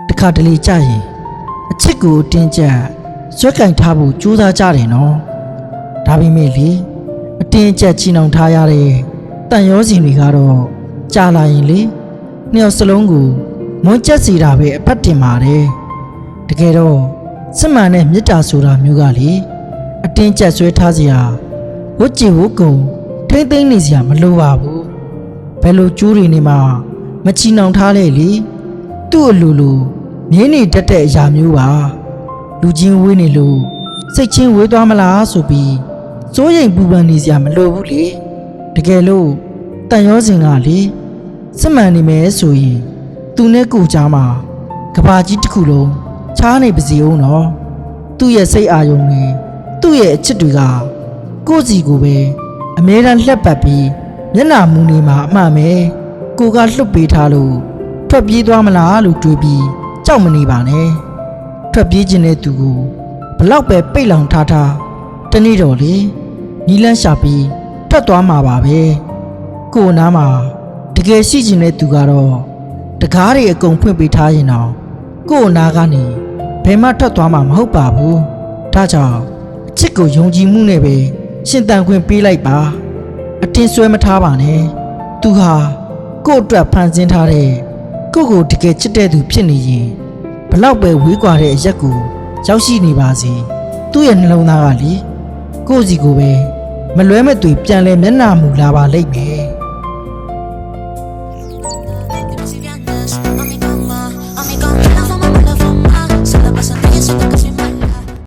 တခါတလေကြာရင်အချစ်ကိုအတင်းကျပ်ဆွဲကင်ထားဖို့ကြိုးစားကြတယ်နော်ဒါပေမဲ့လေအတင်းကျပ်ချီနှောင်ထားရတဲ့တန်ရောစီတွေကတော့ကြာလာရင်လေနှစ်ယောက်စလုံးကိုမွန်းကျက်စီတာပဲအဖတ်တင်ပါတယ်တကယ်တော့စစ်မှန်တဲ့မေတ္တာဆိုတာမျိုးကလေအတင်းကျပ်ဆွဲထားစရာဝတ်ကြည်ဝတ်ကုံထိမ့်သိမ့်နေစရာမလိုပါဘူးဘယ်လိုကျိုးတွေနေမှမချီနှောင်ထားလေလေသူ့အလိုလိုမြင်းနေတတ်တဲ့အရာမျိုးပါလူချင်းဝေးနေလို့စိတ်ချင်းဝေးသွားမလားဆိုပြီးစိုးရိမ်ပူပန်နေစရာမလိုဘူးလေတကယ်လို့တန်ရောစင်ကလေစစ်မှန်နေမယ်ဆိုရင်သူနဲ့ကိုကြားမှာကဘာကြီးတစ်ခုလုံးချားနေပါစီအောင်နော်သူ့ရဲ့စိတ်အာရုံတွေသူ့ရဲ့အချစ်တွေကကိုယ့်စီကိုပဲအမြဲတမ်းလှက်ပတ်ပြီးမျက်နှာမူနေမှာအမှန်ပဲကိုကလှုပ်ပေးထားလို့ထွက်ပြေးသွားမလားလို့တွေးပြီးကြောက်မနေပါနဲ့ထွက်ပြေးခြင်းတဲ့သူကိုဘလောက်ပဲပိတ်လောင်ထားထားတနေ့တော့လေနီးလန်းရှာပြီးထွက်သွားမှာပါပဲကိုနားမှာတကယ်ရှိခြင်းတဲ့သူကတော့တကားတွေအကုန်ဖွင့်ပေးထားရင်တော့ကိုနားကနေဘယ်မှထွက်သွားမှာမဟုတ်ပါဘူးဒါကြောင့်အချစ်ကိုယုံကြည်မှုနဲ့ပဲရှင်သန်ခွင့်ပေးလိုက်ပါအတင်းဆွဲမထားပါနဲ့သူဟာကို့အတွက်ဖန်ဆင်းထားတဲ့ကိုတကယ်ချစ်တဲ့သူဖြစ်နေရင်ဘလောက်ပဲဝေးကွာတဲ့အရက်ကိုရောက်ရှိနေပါစေသူ့ရဲ့နှလုံးသားကလေကိုယ့်စီကိုပဲမလွဲမသွေပြန်လဲမျက်နှာမူလာပါလိမ့်မယ်